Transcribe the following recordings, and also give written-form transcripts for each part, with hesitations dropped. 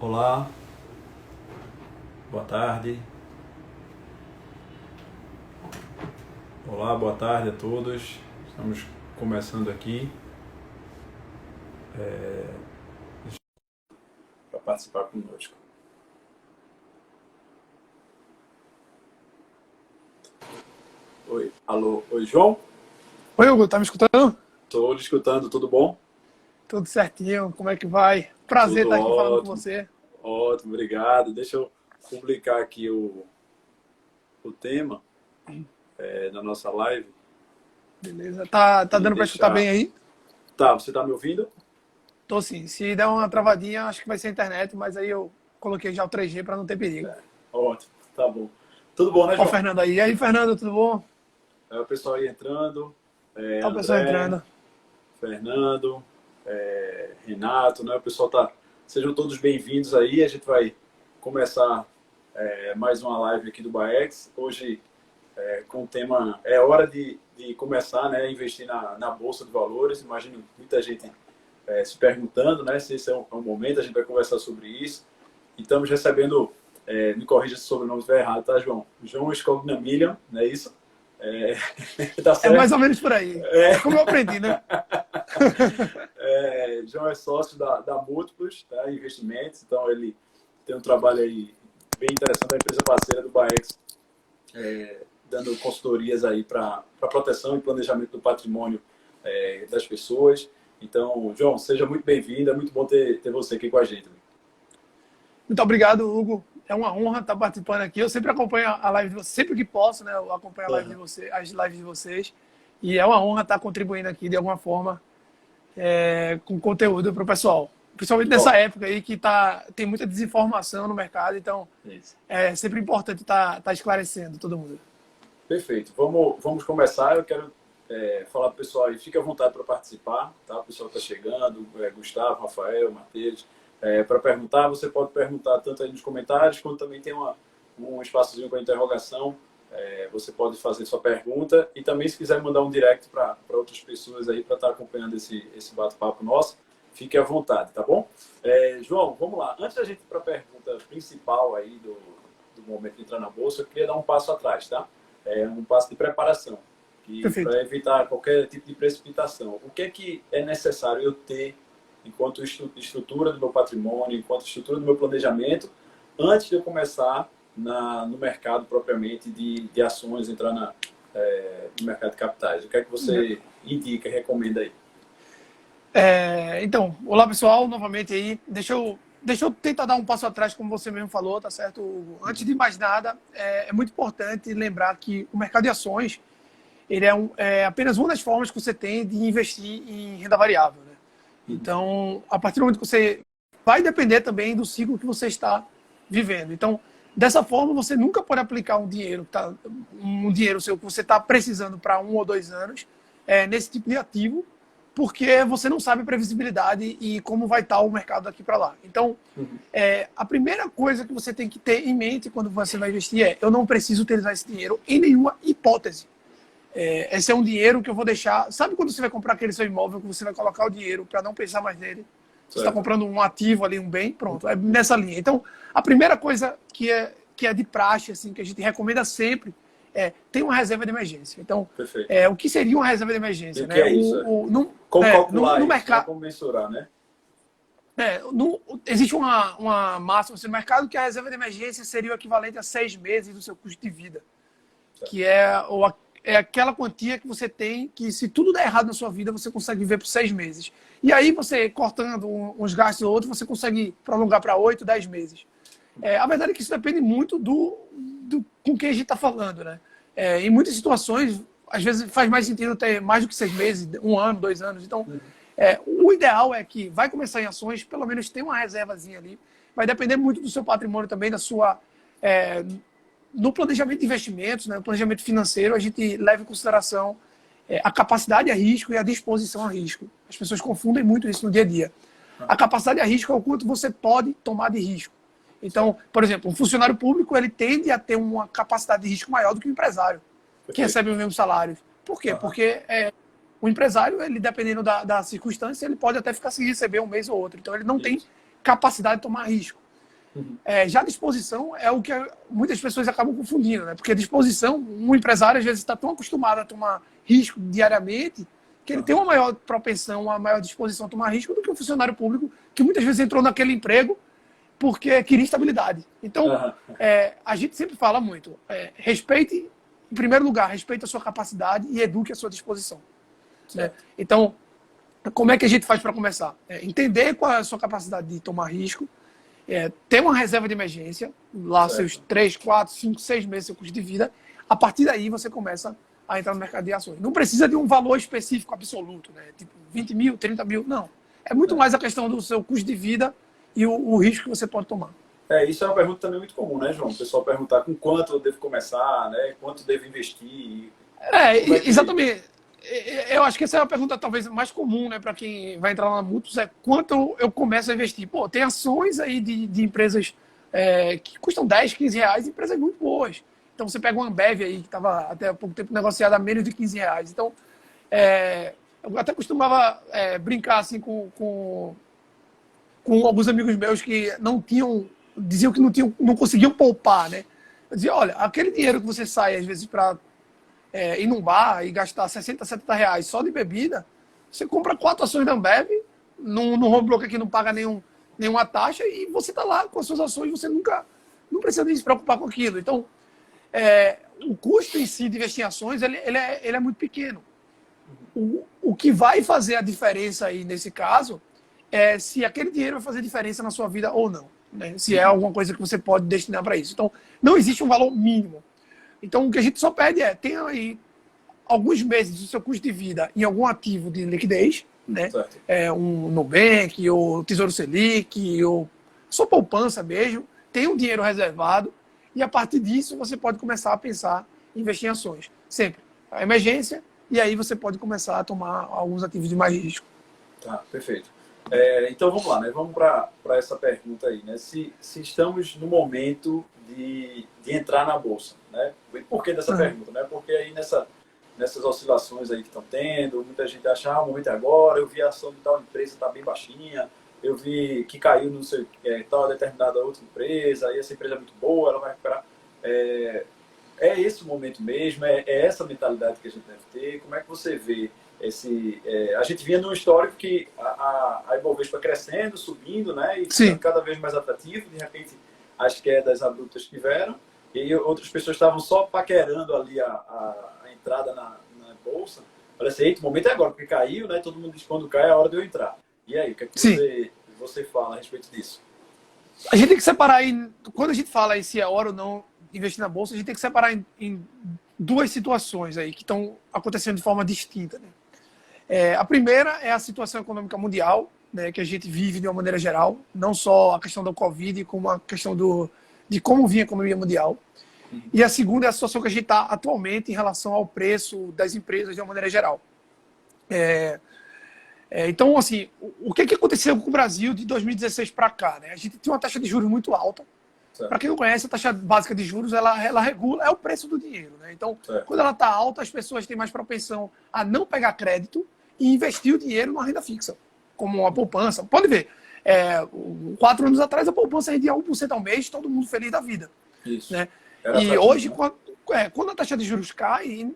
Olá, boa tarde. Olá, boa tarde a todos. Estamos começando aqui para participar conosco. Oi, alô, oi João? Oi, Hugo, tá me escutando? Estou lhe escutando, tudo bom? Tudo certinho, como é que vai? Prazer Tudo estar aqui falando com ótimo, você. ótimo, obrigado. Deixa eu publicar aqui o tema da nossa live Beleza, tá e dando pra escutar deixar. bem aí? Tá, você está me ouvindo? Tô sim, se der uma travadinha, acho que vai ser a internet, mas aí eu coloquei já o 3G pra não ter perigo. Ótimo, tá bom. Tudo bom, né, Ó o João? Fernando aí. E aí, Fernando, tudo bom? O pessoal aí entrando, Tá o pessoal André, entrando. Fernando, Renato, né? O pessoal tá. Sejam todos bem-vindos aí. A gente vai começar mais uma live aqui do Baex. Hoje com o tema é hora de começar, né, a investir na Bolsa de Valores. Imagino muita gente se perguntando, né, se esse é um momento. A gente vai conversar sobre isso. E estamos recebendo, me corrija se o sobrenome estiver errado, tá, João? João Scognamillion, não é isso? É, tá É mais certo? ou menos por aí. É como eu aprendi, né? João é sócio da Múltiplos, tá? Investimentos, então ele tem um trabalho aí bem interessante, a empresa parceira do Baex, dando consultorias aí para proteção e planejamento do patrimônio das pessoas. Então, João, seja muito bem-vindo, é muito bom ter você aqui com a gente. Muito obrigado, Hugo. É uma honra estar participando aqui. Eu sempre acompanho a live de vocês, sempre que posso, né? Eu acompanho a live de Uhum. vocês, as lives de vocês. E é uma honra estar contribuindo aqui de alguma forma com conteúdo para o pessoal. Principalmente nessa Ó, época aí que tem muita desinformação no mercado, então isso. é sempre importante estar esclarecendo todo mundo. Perfeito. Vamos começar. Eu quero falar para o pessoal aí, fique à vontade para participar, tá? O pessoal está chegando, Gustavo, Rafael, Matheus. Para perguntar, você pode perguntar tanto aí nos comentários, quanto também tem um espaçozinho com a interrogação. Você pode fazer sua pergunta e também, se quiser mandar um direct para outras pessoas aí para estar acompanhando esse bate-papo nosso, fique à vontade, tá bom? João, vamos lá. Antes da gente ir para a pergunta principal aí do momento de entrar na bolsa, eu queria dar um passo atrás, tá? Um passo de preparação, Perfeito. para evitar qualquer tipo de precipitação. O que é necessário eu ter enquanto estrutura do meu patrimônio, enquanto estrutura do meu planejamento, antes de eu começar no mercado propriamente de ações, entrar no mercado de capitais? O que é que você indica, recomenda aí? Então, olá pessoal, novamente aí. Deixa eu tentar dar um passo atrás, como você mesmo falou, tá certo, Hugo? Antes de mais nada, é muito importante lembrar que o mercado de ações ele é apenas uma das formas que você tem de investir em renda variável, né? Então, a partir do momento que você vai depender também do ciclo que você está vivendo. Então, dessa forma, você nunca pode aplicar um dinheiro seu que você está precisando para 1 ou 2 anos nesse tipo de ativo, porque você não sabe a previsibilidade e como vai estar o mercado daqui para lá. Então, a primeira coisa que você tem que ter em mente quando você vai investir eu não preciso utilizar esse dinheiro em nenhuma hipótese. Esse é um dinheiro que eu vou deixar. Sabe quando você vai comprar aquele seu imóvel que você vai colocar o dinheiro para não pensar mais nele? Você está Certo. comprando um ativo ali, um bem, pronto. É nessa linha. Então, a primeira coisa que é de praxe, assim, que a gente recomenda sempre, ter uma reserva de emergência. Então, Perfeito. o que seria uma reserva de E emergência? o que Né? é isso? Como calcular No isso, né? mercado. Como mensurar, né? Existe uma máxima assim, no mercado que a reserva de emergência seria o equivalente a 6 meses do seu custo de vida, Certo. que é aquela quantia que você tem que, se tudo der errado na sua vida, você consegue viver por 6 meses. E aí, você cortando uns gastos ou outros, você consegue prolongar para 8, 10 meses. A verdade é que isso depende muito do com quem a gente está falando, né? Em muitas situações, às vezes faz mais sentido ter mais do que 6 meses, 1 ano, 2 anos. Então, o ideal é que vai começar em ações, pelo menos tem uma reservazinha ali. Vai depender muito do seu patrimônio também, da sua no planejamento de investimentos, né, no planejamento financeiro, a gente leva em consideração a capacidade a risco e a disposição a risco. As pessoas confundem muito isso no dia a dia. A capacidade a risco é o quanto você pode tomar de risco. Então, por exemplo, um funcionário público ele tende a ter uma capacidade de risco maior do que o empresário, que Perfeito. recebe o mesmo salário. Por quê? Uhum. Porque o empresário, ele dependendo da circunstância, ele pode até ficar sem receber um mês ou outro. Então, ele não tem Isso. capacidade de tomar risco. Já a disposição é o que muitas pessoas acabam confundindo, né? Porque a disposição, um empresário às vezes está tão acostumado a tomar risco diariamente que ele tem uma maior propensão, uma maior disposição a tomar risco do que um funcionário público que muitas vezes entrou naquele emprego porque queria estabilidade. Então, a gente sempre fala muito, respeite, em primeiro lugar, respeite a sua capacidade e eduque a sua disposição. Né? Então, como é que a gente faz para começar? Entender qual é a sua capacidade de tomar risco, ter uma reserva de emergência, lá seus 3, 4, 5, 6 meses, seu custo de vida. A partir daí, você começa a entrar no mercado de ações. Não precisa de um valor específico absoluto, né? Tipo 20 mil, 30 mil, não. É muito mais a questão do seu custo de vida e o risco que você pode tomar. Isso é uma pergunta também muito comum, né, João? O pessoal perguntar com quanto eu devo começar, né? Quanto devo investir. Exatamente. Eu acho que essa é a pergunta talvez mais comum, né, para quem vai entrar na Multus, é quanto eu começo a investir. Pô, tem ações aí de empresas que custam 10, 15 reais, empresas muito boas. Então você pega uma Ambev aí, que estava até há pouco tempo negociada a menos de 15 reais. Então, eu até costumava brincar assim com alguns amigos meus que diziam que não conseguiam poupar, né? Eu dizia, olha, aquele dinheiro que você sai às vezes para ir num bar e gastar 60, 70 reais só de bebida, você compra 4 ações da Ambev, num home broker que não paga nenhuma taxa, e você está lá com as suas ações, você não precisa nem se preocupar com aquilo. Então, o custo em si de investir em ações, ele é muito pequeno. O que vai fazer a diferença aí nesse caso é se aquele dinheiro vai fazer diferença na sua vida ou não. Né? Se é alguma coisa que você pode destinar para isso. Então, não existe um valor mínimo. Então, o que a gente só pede tenha aí alguns meses do seu custo de vida em algum ativo de liquidez, né? Um Nubank, ou Tesouro Selic, ou sua poupança mesmo, tenha um dinheiro reservado, e a partir disso você pode começar a pensar em investir em ações. Sempre. A emergência, e aí você pode começar a tomar alguns ativos de mais risco. Tá, perfeito. Então vamos lá, né? Vamos para essa pergunta aí, né? Se estamos no momento de entrar na bolsa, né? E por que dessa pergunta, né? Porque aí nessas oscilações aí que estão tendo, muita gente acha, o momento é agora, eu vi a ação de tal empresa está bem baixinha, eu vi que caiu no seu tal determinada outra empresa, e essa empresa é muito boa, ela vai recuperar. É esse o momento mesmo? É essa mentalidade que a gente deve ter? Como é que você vê a gente vinha num histórico que a Ibovespa crescendo, subindo, né, e ficando cada vez mais atrativo. De repente, as quedas abruptas tiveram, e outras pessoas estavam só paquerando ali a entrada na bolsa. Olha assim, o momento é agora, porque caiu, né? Todo mundo diz quando cai é a hora de eu entrar. E aí, o que é que você fala a respeito disso? A gente tem que separar, quando a gente fala se é hora ou não investir na bolsa, a gente tem que separar em duas situações aí que estão acontecendo de forma distinta, né? A primeira é a situação econômica mundial, né, que a gente vive de uma maneira geral, não só a questão da Covid, como a questão de como vinha a economia mundial. E a segunda é a situação que a gente está atualmente em relação ao preço das empresas de uma maneira geral. Então, assim, o que aconteceu com o Brasil de 2016 para cá? Né? A gente tinha uma taxa de juros muito alta. Para quem não conhece, a taxa básica de juros, ela regula, o preço do dinheiro. Né? Então, quando ela está alta, as pessoas têm mais propensão a não pegar crédito e investir o dinheiro numa renda fixa, como uma poupança. Pode ver, 4 anos atrás a poupança rendia 1% ao mês, todo mundo feliz da vida. Isso. Né? E hoje, quando a taxa de juros cai,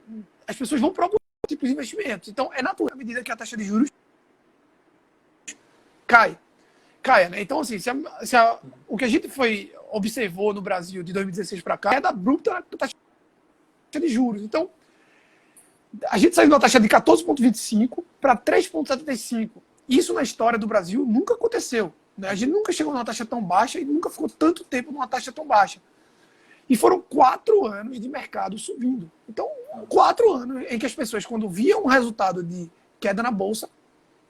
as pessoas vão procurar tipos de investimentos. Então, é natural, à medida que a taxa de juros caia. Né? Então, assim, o que a gente observou no Brasil de 2016 para cá é da abrupta taxa de juros. Então, a gente saiu de uma taxa de 14,25 para 3,75. Isso na história do Brasil nunca aconteceu. Né? A gente nunca chegou numa taxa tão baixa e nunca ficou tanto tempo numa taxa tão baixa. E foram 4 anos de mercado subindo. Então, 4 anos em que as pessoas, quando viam um resultado de queda na bolsa,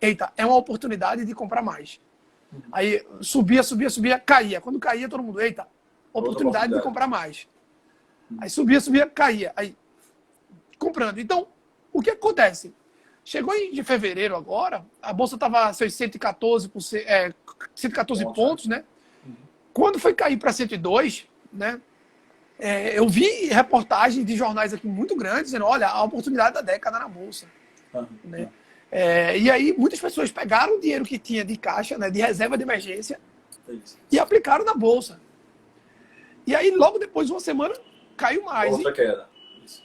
eita, é uma oportunidade de comprar mais. Aí subia, caía. Quando caía, todo mundo, eita, oportunidade de comprar mais. Aí subia, caía. Aí, comprando. Então, o que acontece? Chegou em fevereiro agora, a bolsa estava a seus 114 pontos, né? Quando foi cair para 102, né? Eu vi reportagens de jornais aqui muito grandes dizendo, olha, a oportunidade da década na bolsa. Né? E aí muitas pessoas pegaram o dinheiro que tinha de caixa, né, de reserva de emergência, e aplicaram na bolsa. E aí, logo depois de uma semana, caiu mais. Outra queda. Isso.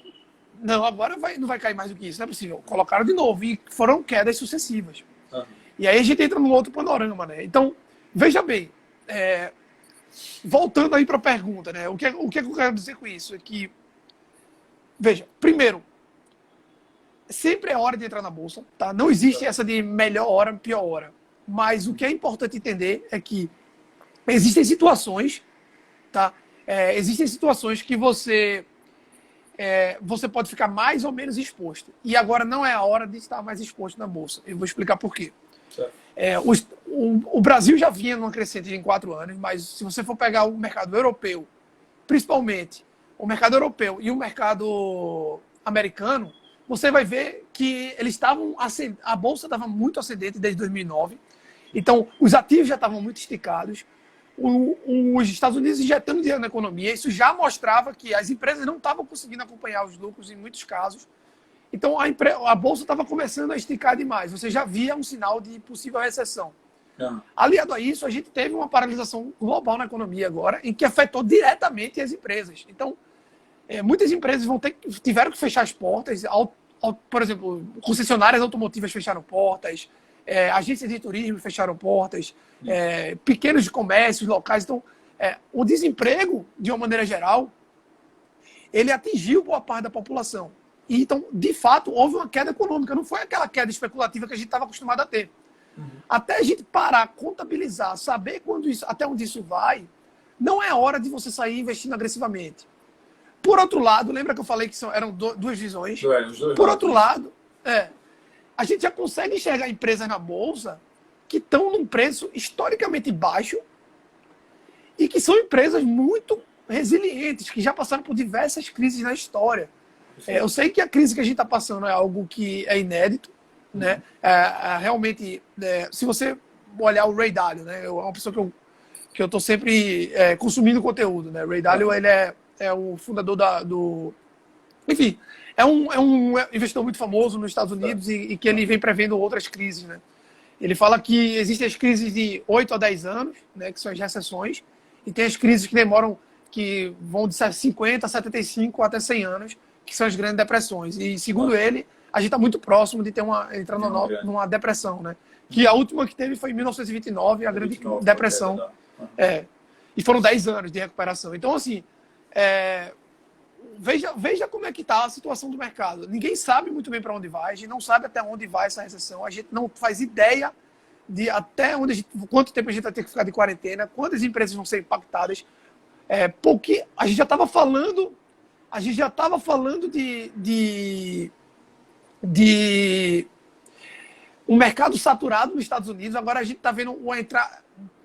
Não, agora não vai cair mais do que isso, não é possível. Colocaram de novo e foram quedas sucessivas. Uhum. E aí a gente entra num outro panorama, né? Então, veja bem, voltando aí para a pergunta, né? O que eu quero dizer com isso? É que, veja, primeiro, sempre é hora de entrar na bolsa, tá? Não existe essa de melhor hora, pior hora. Mas o que é importante entender é que existem situações, tá? Existem situações que você pode ficar mais ou menos exposto. E agora não é a hora de estar mais exposto na bolsa. Eu vou explicar por quê. O Brasil já vinha numa crescente em 4 anos, mas se você for pegar o mercado europeu, principalmente o mercado europeu e o mercado americano, você vai ver que eles estavam a bolsa estava muito ascendente desde 2009. Então, os ativos já estavam muito esticados. Os Estados Unidos injetando dinheiro na economia, isso já mostrava que as empresas não estavam conseguindo acompanhar os lucros em muitos casos. Então, a bolsa estava começando a esticar demais. Você já via um sinal de possível recessão. Aliado a isso, a gente teve uma paralisação global na economia agora, em que afetou diretamente as empresas. Então, muitas empresas tiveram que fechar as portas. Por exemplo, concessionárias automotivas fecharam portas, agências de turismo fecharam portas, pequenos comércios locais. Então, o desemprego, de uma maneira geral, ele atingiu boa parte da população. E, então, de fato, houve uma queda econômica. Não foi aquela queda especulativa que a gente estava acostumado a ter. Até a gente parar, contabilizar, saber até onde isso vai, não é hora de você sair investindo agressivamente. Por outro lado, lembra que eu falei que eram duas visões? Por outro lado, a gente já consegue enxergar empresas na bolsa que estão num preço historicamente baixo e que são empresas muito resilientes, que já passaram por diversas crises na história. Eu sei que a crise que a gente está passando é algo que é inédito, né? Realmente, se você olhar o Ray Dalio, né? É uma pessoa que eu estou sempre consumindo conteúdo, né? Ray Dalio, ele é o fundador enfim, é um investidor muito famoso nos Estados Unidos e que ele vem prevendo outras crises, né? Ele fala que existem as crises de 8 a 10 anos, né? Que são as recessões, e tem as crises que vão de 50 a 75 até 100 anos, que são as grandes depressões. E, segundo ele, a gente está muito próximo de entrar numa depressão, né? Que a última que teve foi em 1929, a grande depressão. E foram 10 anos de recuperação. Então, assim, veja como é que está a situação do mercado. Ninguém sabe muito bem para onde vai, a gente não sabe até onde vai essa recessão, a gente não faz ideia de quanto tempo a gente vai ter que ficar de quarentena, quantas empresas vão ser impactadas. Porque a gente já estava falando de um mercado saturado nos Estados Unidos. Agora a gente está vendo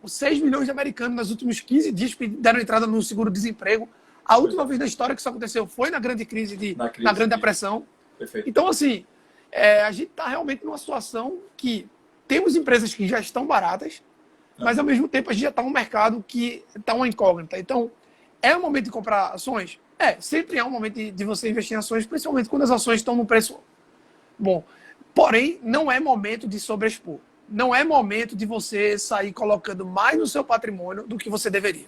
6 milhões de americanos nos últimos 15 dias deram entrada no seguro-desemprego. A última vez na história que isso aconteceu foi na grande crise na Grande Depressão. Perfeito. Então, assim, a gente está realmente numa situação que temos empresas que já estão baratas, mas ao mesmo tempo a gente já está num mercado que está uma incógnita. Então, é o momento de comprar ações? Sempre é um momento de você investir em ações, principalmente quando as ações estão no preço bom. Porém, não é momento de sobreexpor. Não é momento de você sair colocando mais no seu patrimônio do que você deveria.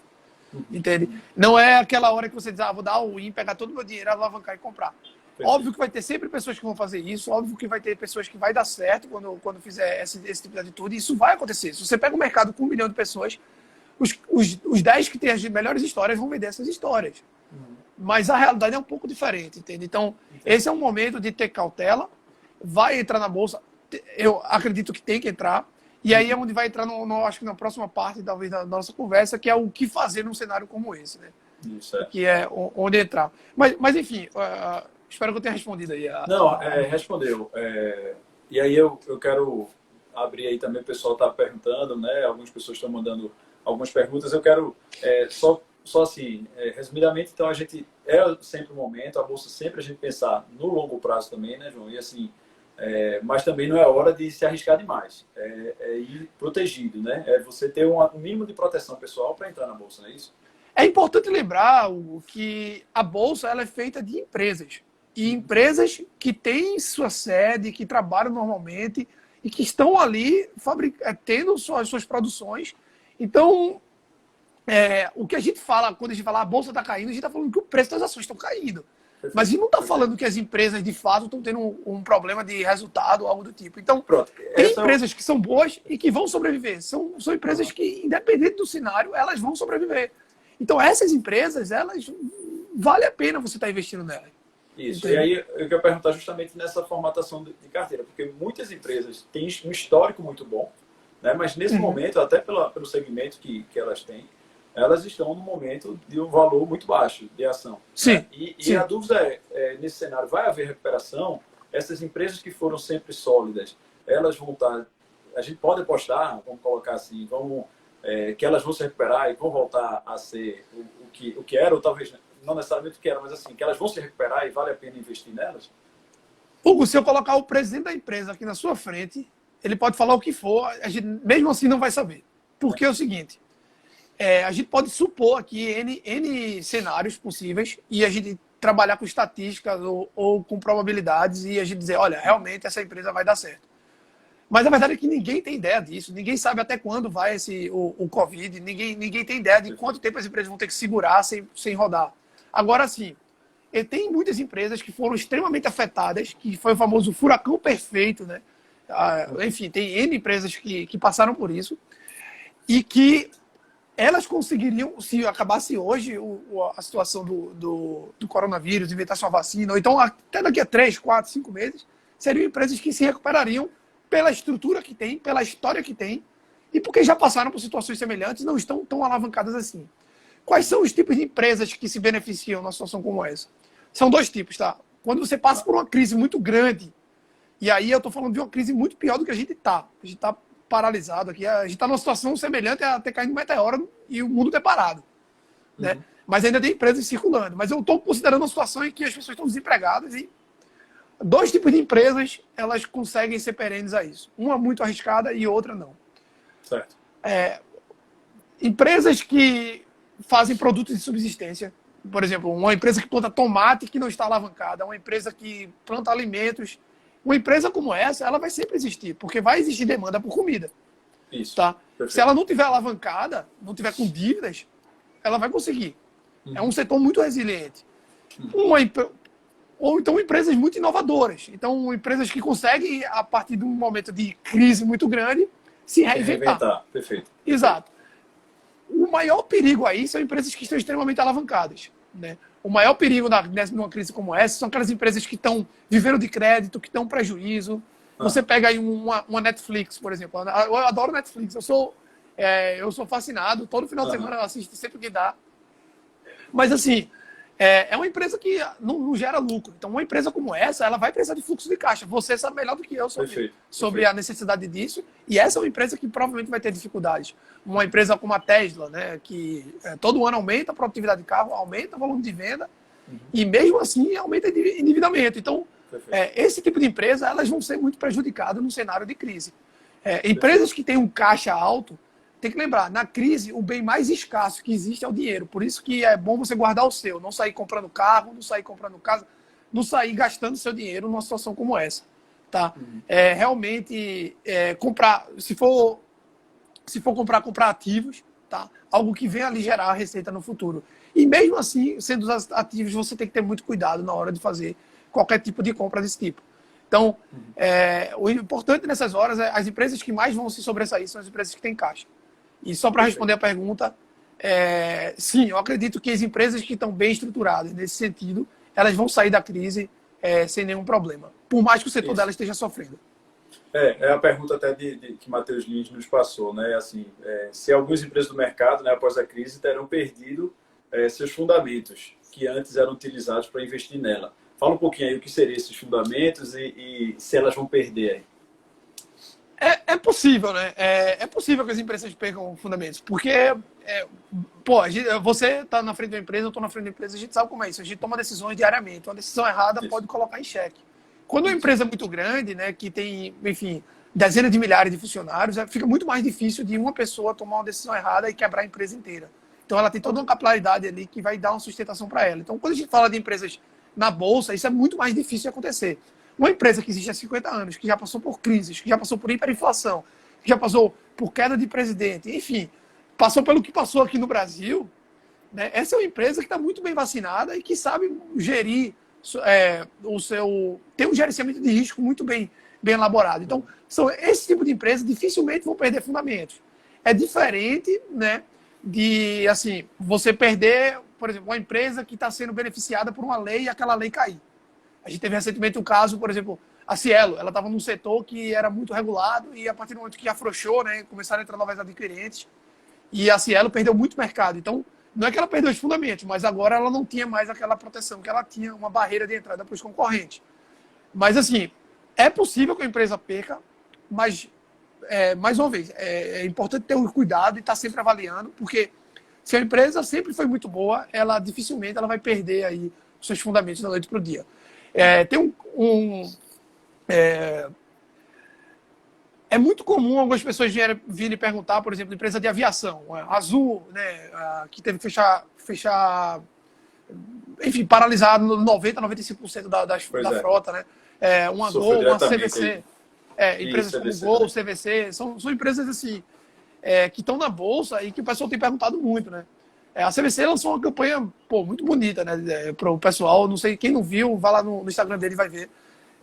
Entende? Não é aquela hora que você diz, vou dar o win, pegar todo o meu dinheiro, alavancar e comprar. Perfeito. Óbvio que vai ter sempre pessoas que vão fazer isso, óbvio que vai ter pessoas que vai dar certo quando fizer esse tipo de atitude, e isso vai acontecer. Se você pega um mercado com 1 milhão de pessoas, os 10 que têm as melhores histórias vão vender essas histórias. Mas a realidade é um pouco diferente, entende? Então, esse é um momento de ter cautela, vai entrar na bolsa, eu acredito que tem que entrar, e aí é onde vai entrar, acho que na próxima parte, talvez, da nossa conversa, que é o que fazer num cenário como esse, né? Isso, que é onde entrar. Mas enfim, espero que eu tenha respondido aí. Não, respondeu. E aí eu quero abrir aí também, o pessoal está perguntando, né? Algumas pessoas estão mandando algumas perguntas. Eu quero só assim, resumidamente, então a gente sempre o momento, a bolsa sempre a gente pensar no longo prazo também, né, João? E assim, mas também não é hora de se arriscar demais. Ir protegido, né? Você ter um mínimo de proteção pessoal para entrar na bolsa, não é isso? É importante lembrar, Hugo, que a bolsa ela é feita de empresas. E empresas que têm sua sede, que trabalham normalmente e que estão ali tendo suas produções. Então, o que a gente fala, quando a gente fala a bolsa está caindo, a gente está falando que o preço das ações estão caindo. Perfeito, Mas a gente não está perfeito. falando que as empresas, de fato, estão tendo um problema de resultado ou algo do tipo. Então, Pronto. tem Essa empresas que são boas e que vão sobreviver. São empresas que, independente do cenário, elas vão sobreviver. Então, essas empresas, elas vale a pena você estar investindo nelas. Isso. Entendeu? E aí eu quero perguntar justamente nessa formatação de carteira, porque muitas empresas têm um histórico muito bom, né? Mas nesse momento, até pelo segmento que elas têm, elas estão no momento de um valor muito baixo de ação. Sim. Né? E Sim. a dúvida nesse cenário, vai haver recuperação? Essas empresas que foram sempre sólidas, elas vão estar... A gente pode apostar, vamos colocar assim, que elas vão se recuperar e vão voltar a ser o que era, ou talvez não necessariamente o que era, mas assim, que elas vão se recuperar e vale a pena investir nelas? Hugo, se eu colocar o presidente da empresa aqui na sua frente, ele pode falar o que for, a gente mesmo assim não vai saber. Porque é o seguinte, a gente pode supor aqui N cenários possíveis e a gente trabalhar com estatísticas ou com probabilidades e a gente dizer, olha, realmente essa empresa vai dar certo. Mas a verdade é que ninguém tem ideia disso, ninguém sabe até quando vai o Covid, ninguém tem ideia de quanto tempo as empresas vão ter que segurar sem rodar. Agora sim, tem muitas empresas que foram extremamente afetadas, que foi o famoso furacão perfeito, né? Enfim, tem N empresas que passaram por isso e que elas conseguiriam, se acabasse hoje a situação do coronavírus, inventasse uma vacina, ou então até daqui a 3, 4, 5 meses, seriam empresas que se recuperariam pela estrutura que tem, pela história que tem, e porque já passaram por situações semelhantes, não estão tão alavancadas assim. Quais são os tipos de empresas que se beneficiam numa situação como essa? São dois tipos, tá? Quando você passa por uma crise muito grande, e aí eu estou falando de uma crise muito pior do que a gente está. A gente está paralisado aqui, a gente está numa situação semelhante a ter caído um meteoro e o mundo ter parado. Né? Mas ainda tem empresas circulando. Mas eu estou considerando uma situação em que as pessoas estão desempregadas e dois tipos de empresas, elas conseguem ser perenes a isso. Uma muito arriscada e outra não. Certo. Empresas que fazem produtos de subsistência. Por exemplo, uma empresa que planta tomate que não está alavancada, uma empresa que planta alimentos. Uma empresa como essa, ela vai sempre existir, porque vai existir demanda por comida. Isso. Tá? Se ela não tiver alavancada, não tiver com dívidas, ela vai conseguir. É um setor muito resiliente. Ou então empresas muito inovadoras. Então, empresas que conseguem, a partir de um momento de crise muito grande, se reinventar. Perfeito. Exato. O maior perigo aí são empresas que estão extremamente alavancadas. Né? O maior perigo numa crise como essa são aquelas empresas que estão vivendo de crédito, que estão prejuízo. Você pega aí uma Netflix, por exemplo. Eu adoro Netflix. Eu sou fascinado. Todo final de semana eu assisto sempre que dá. Mas, assim, é uma empresa que não gera lucro. Então, uma empresa como essa, ela vai precisar de fluxo de caixa. Você sabe melhor do que eu sobre a necessidade disso. E essa é uma empresa que provavelmente vai ter dificuldades. Uma empresa como a Tesla, né, que todo ano aumenta a produtividade de carro, aumenta o volume de venda e, mesmo assim, aumenta o endividamento. Então, esse tipo de empresa, elas vão ser muito prejudicadas no cenário de crise. Empresas que têm um caixa alto, tem que lembrar, na crise, o bem mais escasso que existe é o dinheiro. Por isso que é bom você guardar o seu. Não sair comprando carro, não sair comprando casa, não sair gastando seu dinheiro numa situação como essa. Tá? Realmente, comprar, se for comprar ativos, tá? Algo que venha ali gerar a receita no futuro. E mesmo assim, sendo ativos, você tem que ter muito cuidado na hora de fazer qualquer tipo de compra desse tipo. Então, o importante nessas horas é as empresas que mais vão se sobressair são as empresas que têm caixa. E só para responder a pergunta, sim, eu acredito que as empresas que estão bem estruturadas nesse sentido, elas vão sair da crise sem nenhum problema, por mais que o setor delas esteja sofrendo. É a pergunta até que Matheus Lins nos passou, né? Assim, se algumas empresas do mercado, né, após a crise, terão perdido seus fundamentos, que antes eram utilizados para investir nela. Fala um pouquinho aí o que seriam esses fundamentos e se elas vão perder aí. É possível, né? É possível que as empresas percam fundamentos, porque você está na frente da empresa, eu estou na frente da empresa, a gente sabe como é isso, a gente toma decisões diariamente, uma decisão errada pode colocar em xeque. Quando uma empresa é muito grande, né, que tem, enfim, dezenas de milhares de funcionários, fica muito mais difícil de uma pessoa tomar uma decisão errada e quebrar a empresa inteira. Então, ela tem toda uma capilaridade ali que vai dar uma sustentação para ela. Então, quando a gente fala de empresas na bolsa, isso é muito mais difícil de acontecer. Uma empresa que existe há 50 anos, que já passou por crises, que já passou por hiperinflação, que já passou por queda de presidente, enfim, passou pelo que passou aqui no Brasil, né? Essa é uma empresa que está muito bem vacinada e que sabe gerir tem um gerenciamento de risco muito bem elaborado. Então, esse tipo de empresa dificilmente vão perder fundamentos. É diferente, né, de assim, você perder, por exemplo, uma empresa que está sendo beneficiada por uma lei e aquela lei cair. A gente teve recentemente um caso, por exemplo, a Cielo, ela estava num setor que era muito regulado e a partir do momento que afrouxou, né, começaram a entrar novas adquirentes e a Cielo perdeu muito mercado. Então, não é que ela perdeu os fundamentos, mas agora ela não tinha mais aquela proteção que ela tinha, uma barreira de entrada para os concorrentes. Mas, assim, é possível que a empresa perca, mas, mais uma vez, é importante ter um cuidado e estar sempre avaliando, porque se a empresa sempre foi muito boa, ela dificilmente ela vai perder aí os seus fundamentos da noite para o dia. Tem é muito comum algumas pessoas virem perguntar, por exemplo, empresa de aviação, a Azul, né, que teve que fechar, enfim, paralisado 90%, 95% da frota, né? Uma Gol, uma CVC, empresas como Gol, CVC, são empresas assim, que estão na bolsa e que o pessoal tem perguntado muito, né? A CVC lançou uma campanha muito bonita, né, para o pessoal. Não sei, quem não viu, vai lá no Instagram dele e vai ver.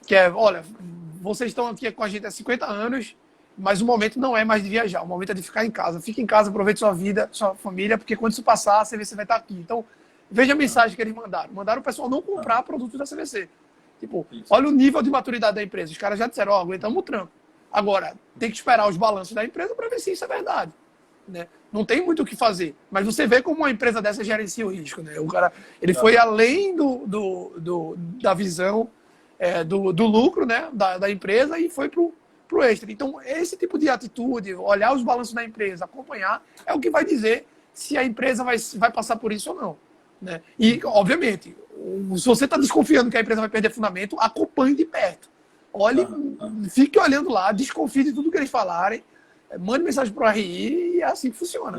Que olha, vocês estão aqui com a gente há 50 anos, mas o momento não é mais de viajar, o momento é de ficar em casa. Fique em casa, aproveite sua vida, sua família, porque quando isso passar, a CVC vai estar aqui. Então, veja a mensagem que eles mandaram. Mandaram o pessoal não comprar produtos da CVC. Tipo, olha o nível de maturidade da empresa. Os caras já disseram, aguentamos o tranco. Agora, tem que esperar os balanços da empresa para ver se isso é verdade. Né? Não tem muito o que fazer. Mas você vê como uma empresa dessa gerencia o risco. Né? O cara, ele foi além da visão do lucro, né, da empresa e foi para o extra. Então, esse tipo de atitude, olhar os balanços da empresa, acompanhar, é o que vai dizer se a empresa vai passar por isso ou não. Né? E, obviamente, se você está desconfiando que a empresa vai perder fundamento, acompanhe de perto. Olhe, fique olhando lá, desconfie de tudo que eles falarem, mande mensagem para o RI e é assim que funciona.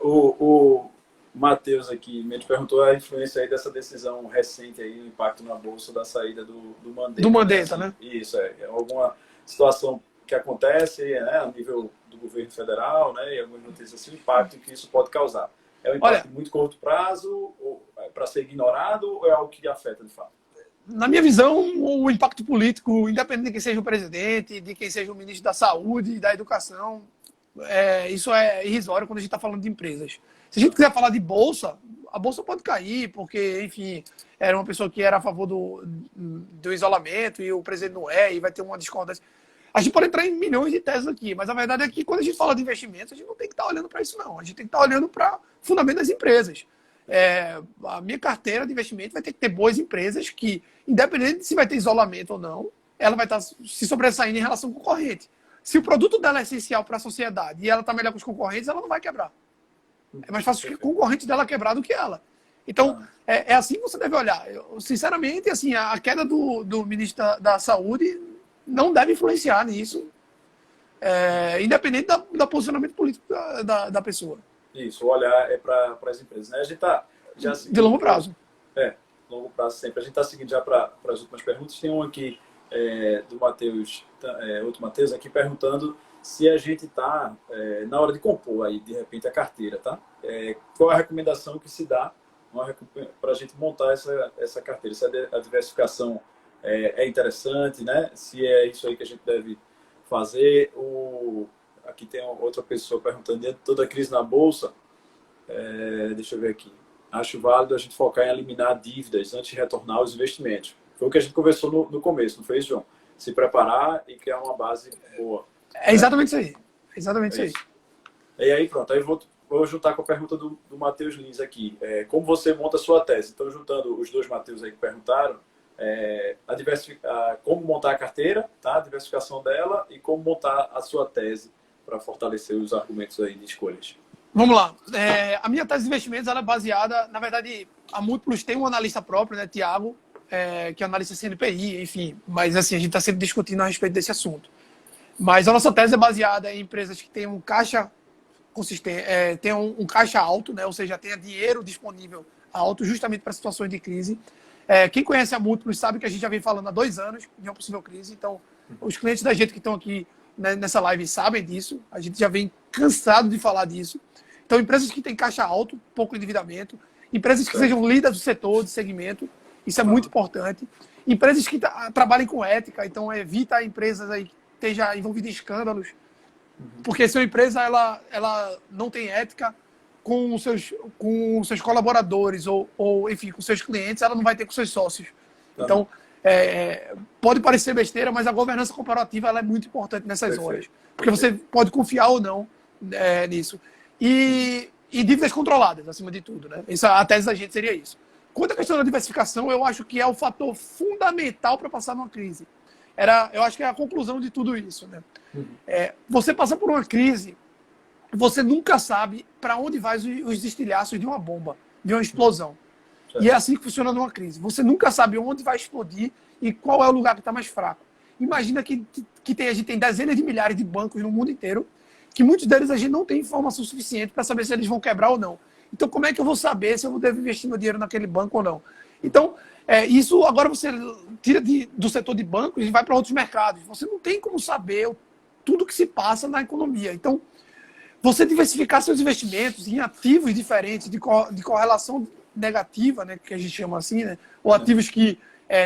O Matheus aqui me perguntou a influência aí dessa decisão recente aí, o impacto na bolsa da saída do Mandetta. Do Mandetta, né? Isso, alguma situação que acontece, né, a nível do governo federal, né, e algumas notícias assim, o impacto que isso pode causar. É um impacto de muito curto prazo, para ser ignorado, ou é algo que afeta de fato? Na minha visão, o impacto político, independente de quem seja o presidente, de quem seja o ministro da Saúde e da Educação, isso é irrisório quando a gente está falando de empresas. Se a gente quiser falar de bolsa, a bolsa pode cair, porque, enfim, era uma pessoa que era a favor do isolamento e o presidente não e vai ter uma discordância. A gente pode entrar em milhões de teses aqui, mas a verdade é que quando a gente fala de investimentos, a gente não tem que estar olhando para isso, não. A gente tem que estar olhando para o fundamento das empresas. A minha carteira de investimento vai ter que ter boas empresas que, independente de se vai ter isolamento ou não, ela vai estar se sobressaindo em relação ao concorrente. Se o produto dela é essencial para a sociedade e ela está melhor que os concorrentes, ela não vai quebrar. É mais fácil que o concorrente dela quebrar do que ela. Então, é assim que você deve olhar. Sinceramente, assim, a queda do ministro da Saúde não deve influenciar nisso, independente do posicionamento político da pessoa. Isso, o olhar é para as empresas. Né? A gente está já seguindo, de longo prazo. Longo prazo sempre. A gente está seguindo já para as últimas perguntas. Tem um aqui do Matheus, outro Matheus aqui perguntando se a gente está na hora de compor aí, de repente, a carteira, tá? Qual a recomendação que se dá para a gente montar essa carteira? Se a diversificação é interessante, né? Se é isso aí que a gente deve fazer. Aqui tem outra pessoa perguntando, dentro de toda a crise na Bolsa, deixa eu ver aqui, acho válido a gente focar em eliminar dívidas antes de retornar aos investimentos. Foi o que a gente conversou no começo, não foi isso, João? Se preparar e criar uma base boa. É exatamente isso aí. Exatamente isso aí. E aí, pronto. Aí vou juntar com a pergunta do Matheus Lins aqui. Como você monta a sua tese? Então, juntando os dois Matheus aí que perguntaram, como montar a carteira, tá? A diversificação dela e como montar a sua tese para fortalecer os argumentos aí de escolhas. Vamos lá. A minha tese de investimentos ela é baseada, na verdade, a Múltiplos tem um analista próprio, né, Tiago, que é analista CNPI, enfim. Mas assim, a gente está sempre discutindo a respeito desse assunto. Mas a nossa tese é baseada em empresas que têm um caixa consistente, tem um caixa alto, né? Ou seja, tenha dinheiro disponível alto, justamente para situações de crise. Quem conhece a Múltiplos sabe que a gente já vem falando há 2 anos de uma possível crise. Então, os clientes da gente que estão aqui nessa live sabem disso. A gente já vem cansado de falar disso. Então, empresas que têm caixa alto, pouco endividamento, empresas que sejam líderes do setor, de segmento, isso é muito importante. Empresas que trabalhem com ética, então evita empresas aí que estejam envolvidas em escândalos, porque se uma empresa ela não tem ética com os seus colaboradores ou, enfim, com seus clientes, ela não vai ter com seus sócios. Então, pode parecer besteira, mas a governança corporativa ela é muito importante nessas horas. Porque você pode confiar ou não nisso. E dívidas controladas, acima de tudo. Né? A tese da gente seria isso. Quanto à questão da diversificação, eu acho que é o fator fundamental para passar numa crise. Eu acho que é a conclusão de tudo isso. Né? Você passa por uma crise, você nunca sabe para onde vai os estilhaços de uma bomba, de uma explosão. E é assim que funciona numa crise. Você nunca sabe onde vai explodir e qual é o lugar que está mais fraco. Imagina que a gente tem dezenas de milhares de bancos no mundo inteiro, que muitos deles a gente não tem informação suficiente para saber se eles vão quebrar ou não. Então, como é que eu vou saber se eu devo investir meu dinheiro naquele banco ou não? Então, isso agora você tira do setor de bancos e vai para outros mercados. Você não tem como saber tudo que se passa na economia. Então, você diversificar seus investimentos em ativos diferentes, de correlação negativa, né, que a gente chama assim, né, ou ativos que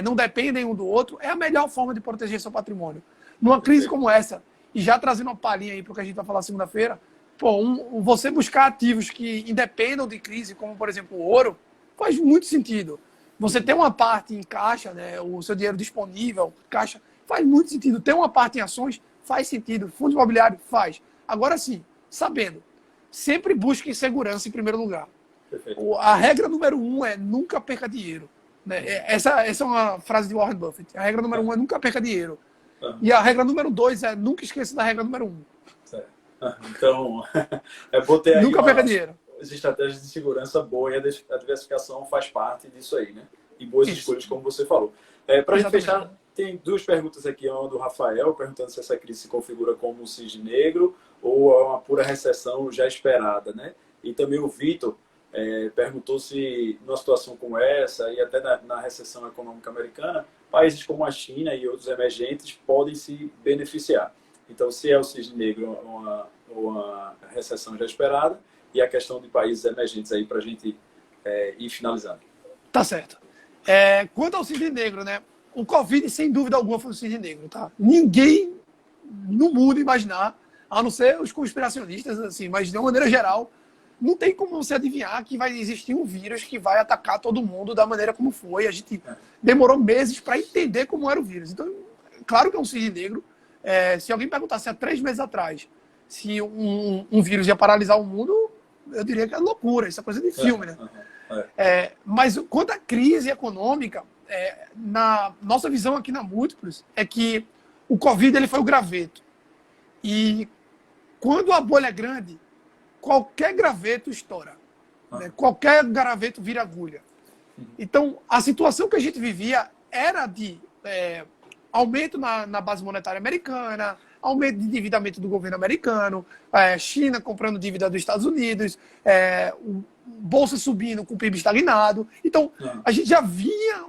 não dependem um do outro, é a melhor forma de proteger seu patrimônio. Numa crise como essa, e já trazendo uma palhinha aí para o que a gente vai falar segunda-feira, você buscar ativos que independam de crise, como, por exemplo, o ouro, faz muito sentido. Você ter uma parte em caixa, né, o seu dinheiro disponível, caixa, faz muito sentido. Ter uma parte em ações, faz sentido. Fundo imobiliário, faz. Agora sim, sabendo, sempre busque segurança em primeiro lugar. Perfeito. A regra número 1 é nunca perca dinheiro. Né? Essa é uma frase de Warren Buffett. A regra número 1 é nunca perca dinheiro. E a regra número 2 é nunca esqueça da regra número 1. Certo. Então, é bom ter aí nunca perca dinheiro. As estratégias de segurança boa e a diversificação faz parte disso aí, né? E boas escolhas, como você falou. Para a gente fechar, tem duas perguntas aqui. Uma do Rafael, perguntando se essa crise se configura como um cisne negro ou é uma pura recessão já esperada, né? E também o Vitor perguntou se, numa situação como essa, e até na recessão econômica americana, países como a China e outros emergentes podem se beneficiar. Então, se é o cisne negro ou uma recessão já esperada, e a questão de países emergentes aí para a gente ir finalizando. Tá certo. Quanto ao cisne negro, né? O Covid, sem dúvida alguma, foi um cisne negro, tá? Ninguém no mundo imaginar, a não ser os conspiracionistas, assim, mas de uma maneira geral, não tem como você adivinhar que vai existir um vírus que vai atacar todo mundo da maneira como foi. A gente demorou meses para entender como era o vírus. Então, claro que é um cisne negro. Se alguém perguntasse há 3 meses atrás se um vírus ia paralisar o mundo, eu diria que é loucura, isso é coisa de filme, né? Mas quanto à crise econômica, na nossa visão aqui na Múltiplos, é que o Covid ele foi o graveto. E quando a bolha é grande, qualquer graveto estoura. Né? Qualquer graveto vira agulha. Então, a situação que a gente vivia era de aumento na base monetária americana, aumento de endividamento do governo americano, China comprando dívida dos Estados Unidos, bolsa subindo com o PIB estagnado. Então, a gente já vinha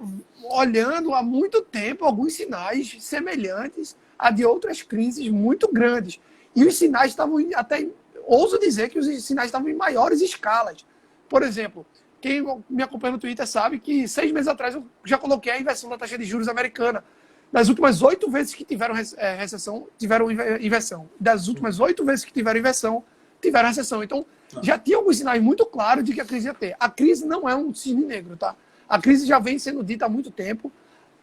olhando há muito tempo alguns sinais semelhantes a de outras crises muito grandes. E os sinais estavam até, ouso dizer que os sinais estavam em maiores escalas. Por exemplo, quem me acompanha no Twitter sabe que 6 meses atrás eu já coloquei a inversão da taxa de juros americana. Das últimas 8 vezes que tiveram recessão, tiveram inversão. Das últimas 8 vezes que tiveram inversão, tiveram recessão. Então, já tinha alguns sinais muito claros de que a crise ia ter. A crise não é um cisne negro, tá? A crise já vem sendo dita há muito tempo,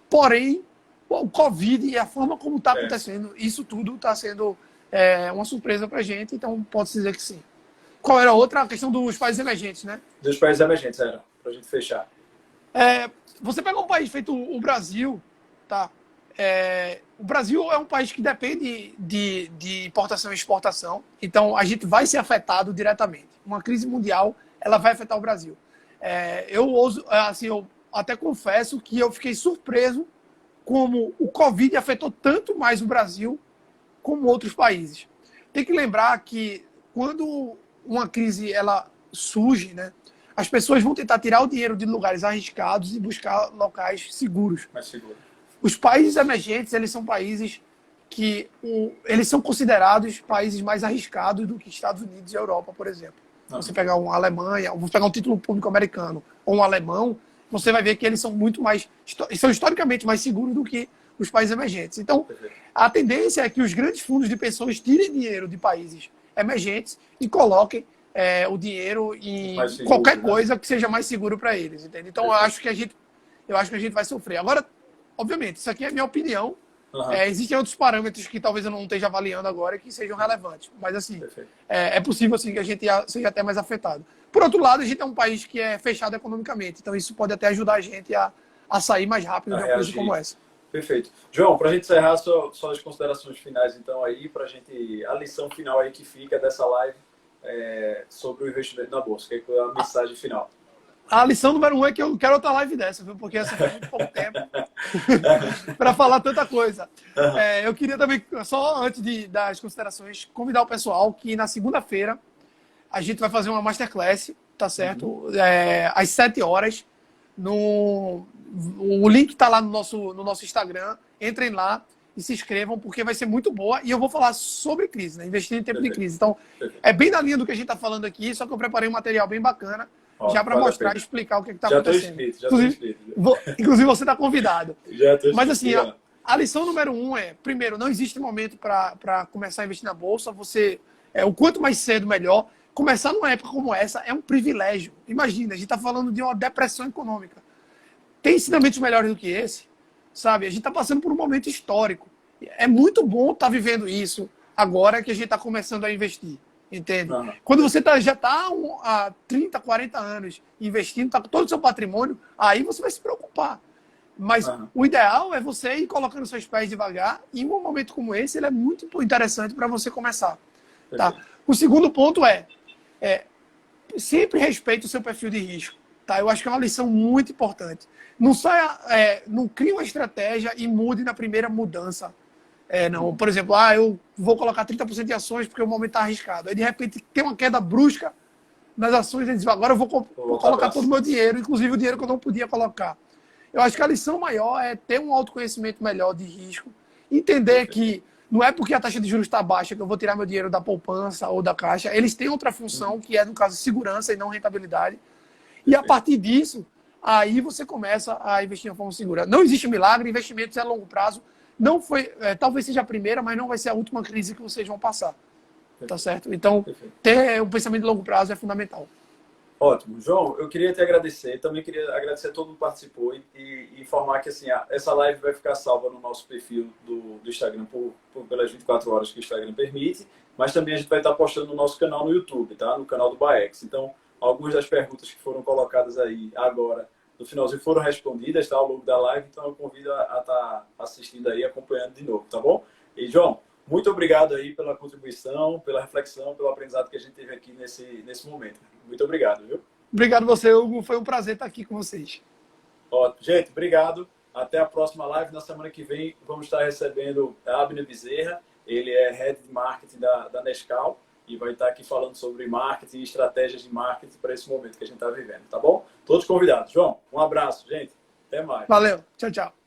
porém, o Covid e a forma como está acontecendo, isso tudo está sendo uma surpresa para a gente, então pode-se dizer que sim. Qual era a outra? A questão dos países emergentes, né? Dos países emergentes, para a gente fechar. Você pega um país feito o Brasil, tá? O Brasil é um país que depende de importação e exportação, então a gente vai ser afetado diretamente. Uma crise mundial, ela vai afetar o Brasil. Eu até confesso que eu fiquei surpreso como o Covid afetou tanto mais o Brasil como outros países. Tem que lembrar que quando uma crise ela surge, né, as pessoas vão tentar tirar o dinheiro de lugares arriscados e buscar locais seguros. Mais seguro. Os países emergentes, eles são países que eles são considerados países mais arriscados do que Estados Unidos e Europa, por exemplo. Você pegar uma Alemanha, ou você pegar um título público americano ou um alemão, você vai ver que eles são muito mais, são historicamente mais seguros do que os países emergentes. Então, a tendência é que os grandes fundos de pensões tirem dinheiro de países emergentes e coloquem o dinheiro em seguro, qualquer coisa que seja mais seguro para eles, entende? Então, eu acho que a gente vai sofrer. Agora, obviamente, isso aqui é a minha opinião. Existem outros parâmetros que talvez eu não esteja avaliando agora que sejam relevantes. Mas, assim, é possível assim, que a gente seja até mais afetado. Por outro lado, a gente é um país que é fechado economicamente. Então, isso pode até ajudar a gente a sair mais rápido de uma coisa como essa. Perfeito. João, para a gente encerrar, só as considerações finais, então, aí, para a gente... A lição final aí que fica dessa live sobre o investimento na Bolsa. Que é a mensagem final? A lição número 1 é que eu quero outra live dessa, viu? Porque essa foi muito pouco tempo para falar tanta coisa. Eu queria também, só antes das considerações, convidar o pessoal que na segunda-feira a gente vai fazer uma masterclass, tá certo? Às 7 horas. O link está lá no nosso Instagram. Entrem lá e se inscrevam, porque vai ser muito boa. E eu vou falar sobre crise, né? Investir em tempo de crise. Então, é bem na linha do que a gente está falando aqui, só que eu preparei um material bem bacana. Já para mostrar e explicar o que está acontecendo. Já estou inscrito. Inclusive, você está convidado. Mas assim, a lição número 1 é, primeiro, não existe momento para começar a investir na Bolsa. O quanto mais cedo, melhor. Começar numa época como essa é um privilégio. Imagina, a gente está falando de uma depressão econômica. Tem ensinamentos melhores do que esse, sabe? A gente está passando por um momento histórico. É muito bom estar vivendo isso agora que a gente está começando a investir. Entende? Quando você já está há 30, 40 anos investindo, está com todo o seu patrimônio, aí você vai se preocupar. Mas o ideal é você ir colocando seus pés devagar, e em um momento como esse, ele é muito interessante para você começar. Tá? O segundo ponto sempre respeite o seu perfil de risco. Tá? Eu acho que é uma lição muito importante. Não crie uma estratégia e mude na primeira mudança. Não, por exemplo, eu vou colocar 30% de ações porque o momento está arriscado. Aí, de repente, tem uma queda brusca nas ações e diz, agora eu vou colocar todo o meu dinheiro, inclusive o dinheiro que eu não podia colocar. Eu acho que a lição maior é ter um autoconhecimento melhor de risco, entender que não é porque a taxa de juros está baixa que eu vou tirar meu dinheiro da poupança ou da caixa. Eles têm outra função, que é, no caso, segurança e não rentabilidade. E a partir disso, aí você começa a investir de uma forma segura. Não existe milagre, investimentos a longo prazo. Não foi, talvez seja a primeira, mas não vai ser a última crise que vocês vão passar. Tá certo? Então, ter um pensamento de longo prazo é fundamental. Ótimo. João, eu queria te agradecer. Também queria agradecer a todo mundo que participou e informar que assim, essa live vai ficar salva no nosso perfil do Instagram pelas 24 horas que o Instagram permite, mas também a gente vai estar postando no nosso canal no YouTube, tá? No canal do Baex. Então, algumas das perguntas que foram colocadas aí agora no finalzinho foram respondidas, tá, ao longo da live, então eu convido a estar assistindo aí, acompanhando de novo, tá bom? E, João, muito obrigado aí pela contribuição, pela reflexão, pelo aprendizado que a gente teve aqui nesse momento. Muito obrigado, viu? Obrigado você, Hugo. Foi um prazer estar aqui com vocês. Ótimo. Gente, obrigado. Até a próxima live. Na semana que vem vamos estar recebendo a Abner Bezerra. Ele é Head de Marketing da Nescau. E vai estar aqui falando sobre marketing e estratégias de marketing para esse momento que a gente está vivendo, tá bom? Todos convidados. João, um abraço, gente. Até mais. Valeu. Tchau, tchau.